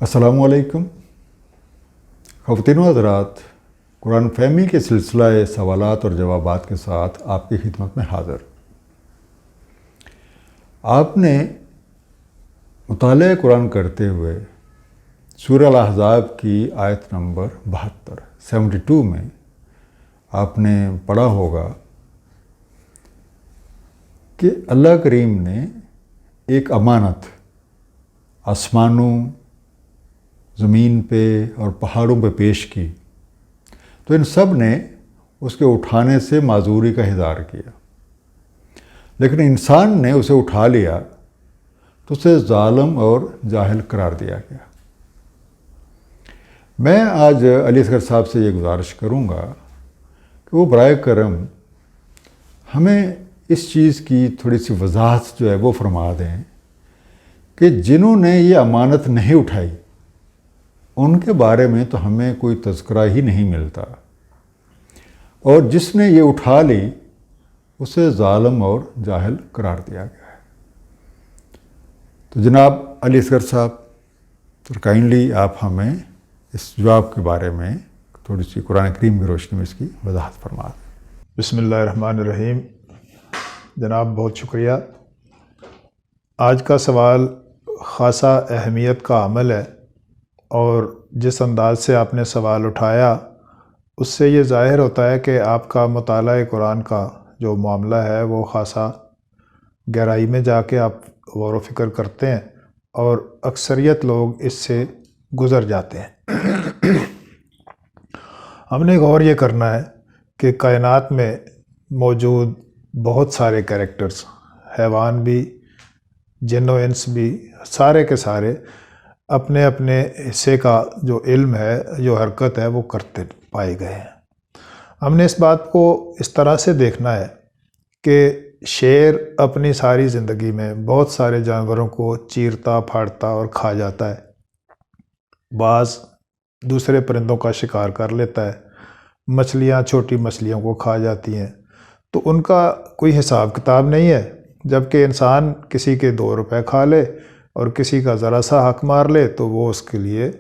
السلام علیکم خواتین و حضرات، قرآن فہمی کے سلسلہ سوالات اور جوابات کے ساتھ آپ کی خدمت میں حاضر۔ آپ نے مطالعہ قرآن کرتے ہوئے سورہ الاحزاب کی آیت نمبر 72 میں آپ نے پڑھا ہوگا کہ اللہ کریم نے ایک امانت آسمانوں، زمین پہ اور پہاڑوں پہ پیش کی، تو ان سب نے اس کے اٹھانے سے معذوری کا اظہار کیا، لیکن انسان نے اسے اٹھا لیا تو اسے ظالم اور جاہل قرار دیا گیا۔ میں آج علی اصغر صاحب سے یہ گزارش کروں گا کہ وہ برائے کرم ہمیں اس چیز کی تھوڑی سی وضاحت جو ہے وہ فرما دیں کہ جنہوں نے یہ امانت نہیں اٹھائی ان کے بارے میں تو ہمیں کوئی تذکرہ ہی نہیں ملتا، اور جس نے یہ اٹھا لی اسے ظالم اور جاہل قرار دیا گیا ہے۔ تو جناب علی اصغر صاحب، کائنڈلی آپ ہمیں اس جواب کے بارے میں تھوڑی سی قرآن کریم کی روشنی میں اس کی وضاحت فرما دیں۔ بسم اللہ الرحمن الرحیم۔ جناب بہت شکریہ۔ آج کا سوال خاصا اہمیت کا عمل ہے، اور جس انداز سے آپ نے سوال اٹھایا اس سے یہ ظاہر ہوتا ہے کہ آپ کا مطالعہ قرآن کا جو معاملہ ہے وہ خاصا گہرائی میں جا کے آپ غور و فکر کرتے ہیں، اور اکثریت لوگ اس سے گزر جاتے ہیں۔ ہم نے غور یہ کرنا ہے کہ کائنات میں موجود بہت سارے کریکٹرز، حیوان بھی، جن و انس بھی، سارے کے سارے اپنے اپنے حصے کا جو علم ہے، جو حرکت ہے، وہ کرتے پائے گئے ہیں۔ ہم نے اس بات کو اس طرح سے دیکھنا ہے کہ شیر اپنی ساری زندگی میں بہت سارے جانوروں کو چیرتا پھاڑتا اور کھا جاتا ہے، بعض دوسرے پرندوں کا شکار کر لیتا ہے، مچھلیاں چھوٹی مچھلیوں کو کھا جاتی ہیں، تو ان کا کوئی حساب کتاب نہیں ہے۔ جبکہ انسان کسی کے 2 روپے کھا لے اور کسی کا ذرا سا حق مار لے تو وہ اس کے لیے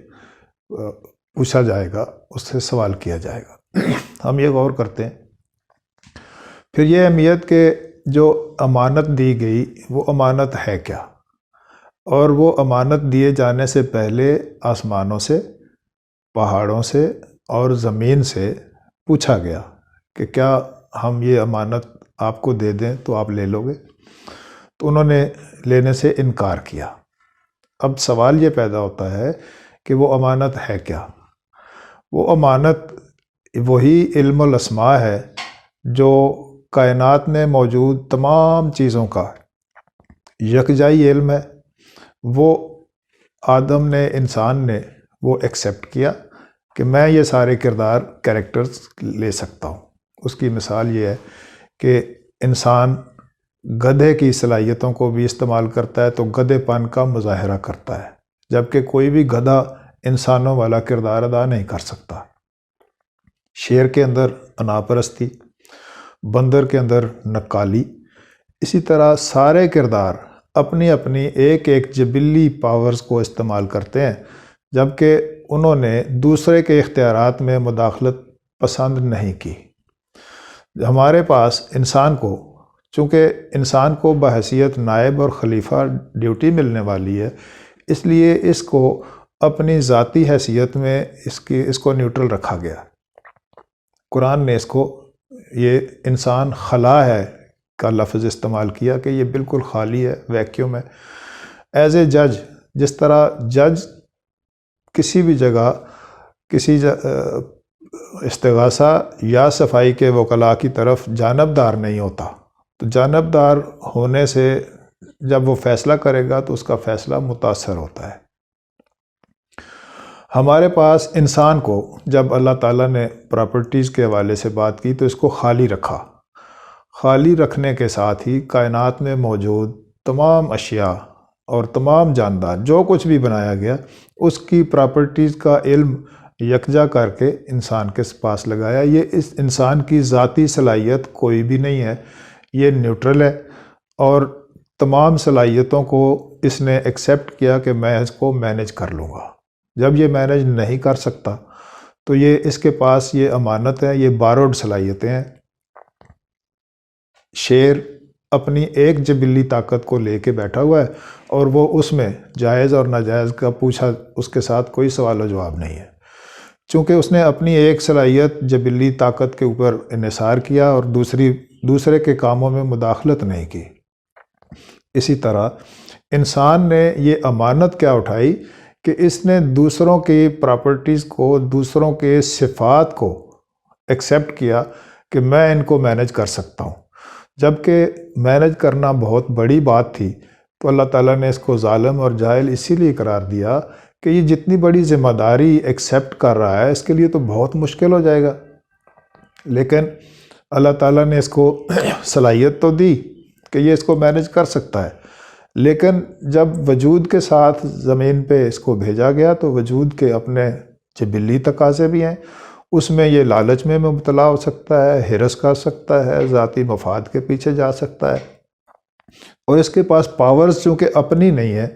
پوچھا جائے گا، اس سے سوال کیا جائے گا۔ ہم یہ غور کرتے ہیں۔ پھر یہ اہمیت کہ جو امانت دی گئی وہ امانت ہے کیا، اور وہ امانت دیے جانے سے پہلے آسمانوں سے، پہاڑوں سے اور زمین سے پوچھا گیا کہ کیا ہم یہ امانت آپ کو دے دیں تو آپ لے لو گے؟ تو انہوں نے لینے سے انکار کیا۔ اب سوال یہ پیدا ہوتا ہے کہ وہ امانت ہے کیا؟ وہ امانت وہی علم الاسماء ہے جو کائنات میں موجود تمام چیزوں کا یکجائی علم ہے۔ وہ آدم نے، انسان نے وہ ایکسیپٹ کیا کہ میں یہ سارے کریکٹرز لے سکتا ہوں۔ اس کی مثال یہ ہے کہ انسان گدھے کی صلاحیتوں کو بھی استعمال کرتا ہے تو گدھے پن کا مظاہرہ کرتا ہے، جبکہ کوئی بھی گدھا انسانوں والا کردار ادا نہیں کر سکتا۔ شیر کے اندر انا پرستی، بندر کے اندر نکالی، اسی طرح سارے کردار اپنی اپنی ایک ایک جبلی پاورز کو استعمال کرتے ہیں، جبکہ انہوں نے دوسرے کے اختیارات میں مداخلت پسند نہیں کی۔ ہمارے پاس انسان کو، چونکہ انسان کو بحیثیت نائب اور خلیفہ ڈیوٹی ملنے والی ہے، اس لیے اس کو اپنی ذاتی حیثیت میں اس کو نیوٹرل رکھا گیا۔ قرآن نے اس کو، یہ انسان خلا ہے کا لفظ استعمال کیا کہ یہ بالکل خالی ہے، ویکیوم ہے۔ ایز اے جج، جس طرح جج کسی بھی جگہ کسی استغاثہ یا صفائی کے وکلاء کی طرف جانبدار نہیں ہوتا، تو جانبدار ہونے سے جب وہ فیصلہ کرے گا تو اس کا فیصلہ متاثر ہوتا ہے۔ ہمارے پاس انسان کو جب اللہ تعالیٰ نے پراپرٹیز کے حوالے سے بات کی تو اس کو خالی رکھا۔ خالی رکھنے کے ساتھ ہی کائنات میں موجود تمام اشیاء اور تمام جاندار جو کچھ بھی بنایا گیا، اس کی پراپرٹیز کا علم یکجا کر کے انسان کے پاس لگایا۔ یہ اس انسان کی ذاتی صلاحیت کوئی بھی نہیں ہے، یہ نیوٹرل ہے، اور تمام صلاحیتوں کو اس نے ایکسیپٹ کیا کہ میں اس کو مینیج کر لوں گا۔ جب یہ مینج نہیں کر سکتا تو یہ اس کے پاس یہ امانت ہے، یہ باروڈ صلاحیتیں ہیں۔ شیر اپنی ایک جبلی طاقت کو لے کے بیٹھا ہوا ہے اور وہ اس میں جائز اور ناجائز کا پوچھا، اس کے ساتھ کوئی سوال و جواب نہیں ہے، چونکہ اس نے اپنی ایک صلاحیت جبلی طاقت کے اوپر انحصار کیا اور دوسرے کے کاموں میں مداخلت نہیں کی۔ اسی طرح انسان نے یہ امانت کیا اٹھائی کہ اس نے دوسروں کی پراپرٹیز کو، دوسروں کے صفات کو ایکسیپٹ کیا کہ میں ان کو مینج کر سکتا ہوں، جبکہ مینج کرنا بہت بڑی بات تھی۔ تو اللہ تعالیٰ نے اس کو ظالم اور جاہل اسی لیے قرار دیا کہ یہ جتنی بڑی ذمہ داری ایکسیپٹ کر رہا ہے اس کے لیے تو بہت مشکل ہو جائے گا، لیکن اللہ تعالیٰ نے اس کو صلاحیت تو دی کہ یہ اس کو مینج کر سکتا ہے، لیکن جب وجود کے ساتھ زمین پہ اس کو بھیجا گیا تو وجود کے اپنے جبلی تقاضے بھی ہیں، اس میں یہ لالچ میں مبتلا ہو سکتا ہے، ہرس کر سکتا ہے، ذاتی مفاد کے پیچھے جا سکتا ہے، اور اس کے پاس پاورز چونکہ اپنی نہیں ہے،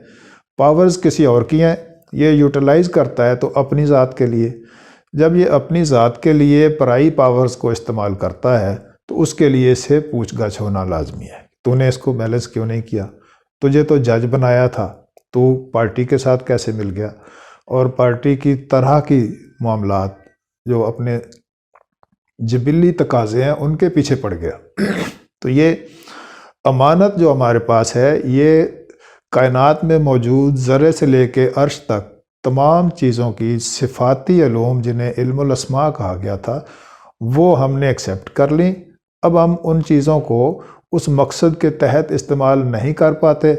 پاورز کسی اور کی ہیں، یہ یوٹیلائز کرتا ہے تو اپنی ذات کے لیے۔ جب یہ اپنی ذات کے لیے پرائی پاورز کو استعمال کرتا ہے تو اس کے لیے اسے پوچھ گچھ ہونا لازمی ہے۔ تو نے اس کو بیلنس کیوں نہیں کیا؟ تجھے تو جج بنایا تھا، تو پارٹی کے ساتھ کیسے مل گیا اور پارٹی کی طرح کی معاملات جو اپنے جبلی تقاضے ہیں ان کے پیچھے پڑ گیا۔ تو یہ امانت جو ہمارے پاس ہے، یہ کائنات میں موجود ذرے سے لے کے عرش تک تمام چیزوں کی صفاتی علوم جنہیں علم الاسماء کہا گیا تھا، وہ ہم نے ایکسیپٹ کر لیں۔ اب ہم ان چیزوں کو اس مقصد کے تحت استعمال نہیں کر پاتے،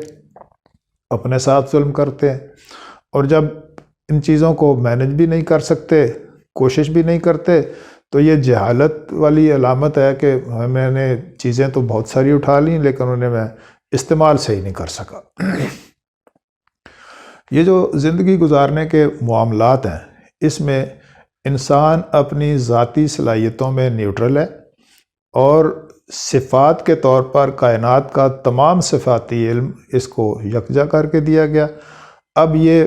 اپنے ساتھ ظلم کرتے ہیں، اور جب ان چیزوں کو مینج بھی نہیں کر سکتے، کوشش بھی نہیں کرتے، تو یہ جہالت والی علامت ہے کہ میں نے چیزیں تو بہت ساری اٹھا لیں لیکن انہیں میں استعمال صحیح نہیں کر سکا۔ یہ جو زندگی گزارنے کے معاملات ہیں، اس میں انسان اپنی ذاتی صلاحیتوں میں نیوٹرل ہے، اور صفات کے طور پر کائنات کا تمام صفاتی علم اس کو یکجا کر کے دیا گیا۔ اب یہ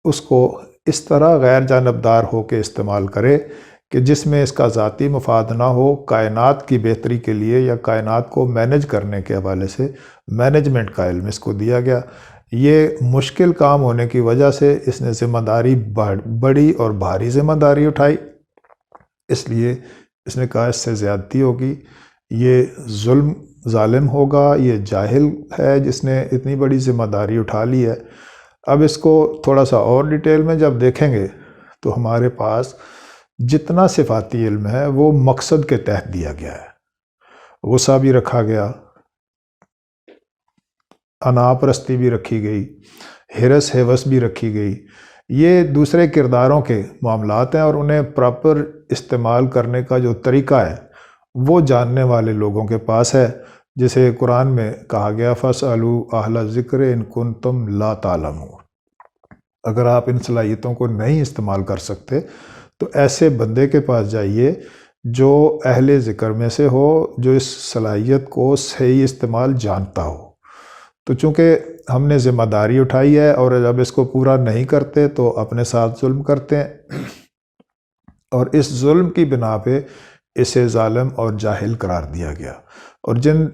اس کو اس طرح غیر جانبدار ہو کے استعمال کرے کہ جس میں اس کا ذاتی مفاد نہ ہو، کائنات کی بہتری کے لیے یا کائنات کو مینج کرنے کے حوالے سے مینجمنٹ کا علم اس کو دیا گیا۔ یہ مشکل کام ہونے کی وجہ سے اس نے ذمہ داری بڑی اور بھاری ذمہ داری اٹھائی، اس لیے اس نے کہا اس سے زیادتی ہوگی، یہ ظالم ہوگا، یہ جاہل ہے جس نے اتنی بڑی ذمہ داری اٹھا لی ہے۔ اب اس کو تھوڑا سا اور ڈیٹیل میں جب دیکھیں گے تو ہمارے پاس جتنا صفاتی علم ہے وہ مقصد کے تحت دیا گیا ہے۔ غصہ بھی رکھا گیا، انا پرستی بھی رکھی گئی، ہرس ہوس بھی رکھی گئی۔ یہ دوسرے کرداروں کے معاملات ہیں اور انہیں پراپر استعمال کرنے کا جو طریقہ ہے وہ جاننے والے لوگوں کے پاس ہے، جسے قرآن میں کہا گیا فَاسْأَلُوا أَهْلَ الذِّكْرِ إِن كُنتُمْ لَا تَعْلَمُونَ۔ اگر آپ ان صلاحیتوں کو نہیں استعمال کر سکتے تو ایسے بندے کے پاس جائیے جو اہل ذکر میں سے ہو، جو اس صلاحیت کو صحیح استعمال جانتا ہو۔ تو چونکہ ہم نے ذمہ داری اٹھائی ہے اور جب اس کو پورا نہیں کرتے تو اپنے ساتھ ظلم کرتے ہیں، اور اس ظلم کی بنا پہ اسے ظالم اور جاہل قرار دیا گیا۔ اور جن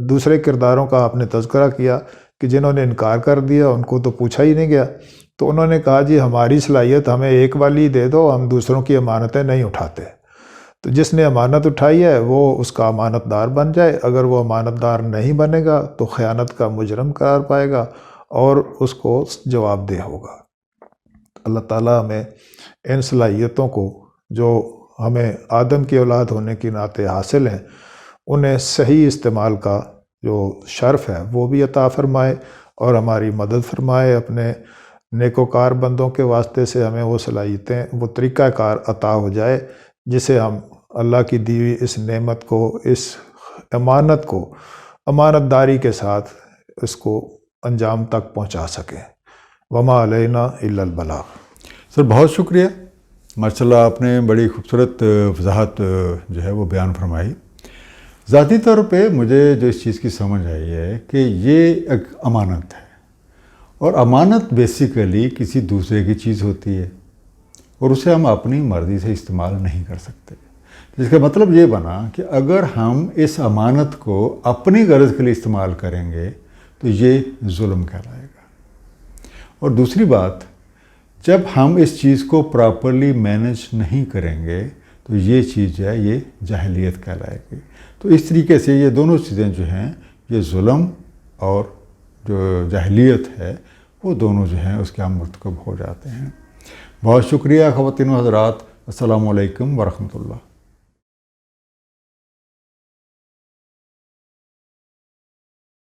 دوسرے کرداروں کا آپ نے تذکرہ کیا کہ جنہوں نے انکار کر دیا ان کو تو پوچھا ہی نہیں گیا، تو انہوں نے کہا جی ہماری صلاحیت ہمیں ایک والی دے دو، ہم دوسروں کی امانتیں نہیں اٹھاتے۔ تو جس نے امانت اٹھائی ہے وہ اس کا امانت دار بن جائے، اگر وہ امانت دار نہیں بنے گا تو خیانت کا مجرم قرار پائے گا اور اس کو جواب دہ ہوگا۔ اللہ تعالیٰ ہمیں ان صلاحیتوں کو جو ہمیں آدم کی اولاد ہونے کی ناطے حاصل ہیں، انہیں صحیح استعمال کا جو شرف ہے وہ بھی عطا فرمائے اور ہماری مدد فرمائے۔ اپنے نیکوکار بندوں کے واسطے سے ہمیں وہ صلاحیتیں، وہ طریقہ کار عطا ہو جائے جسے ہم اللہ کی دی ہوئی اس نعمت کو، اس امانت کو امانت داری کے ساتھ اس کو انجام تک پہنچا سکیں۔ وما علینا الا البلاغ۔ سر بہت شکریہ، ماشاءاللہ آپ نے بڑی خوبصورت وضاحت جو ہے وہ بیان فرمائی۔ ذاتی طور پہ مجھے جو اس چیز کی سمجھ آئی ہے کہ یہ ایک امانت ہے، اور امانت بیسیکلی کسی دوسرے کی چیز ہوتی ہے اور اسے ہم اپنی مرضی سے استعمال نہیں کر سکتے. جس کا مطلب یہ بنا کہ اگر ہم اس امانت کو اپنی غرض کے لیے استعمال کریں گے تو یہ ظلم کہلائے گا. اور دوسری بات، جب ہم اس چیز کو پراپرلی مینیج نہیں کریں گے تو یہ چیز جو ہے یہ جاہلیت کہلائے گی. تو اس طریقے سے یہ دونوں چیزیں جو ہیں، یہ ظلم اور جو جاہلیت ہے، وہ دونوں جو ہیں اس کے ہم مرتکب ہو جاتے ہیں. بہت شکریہ خواتین و حضرات. السلام علیکم ورحمۃ اللہ.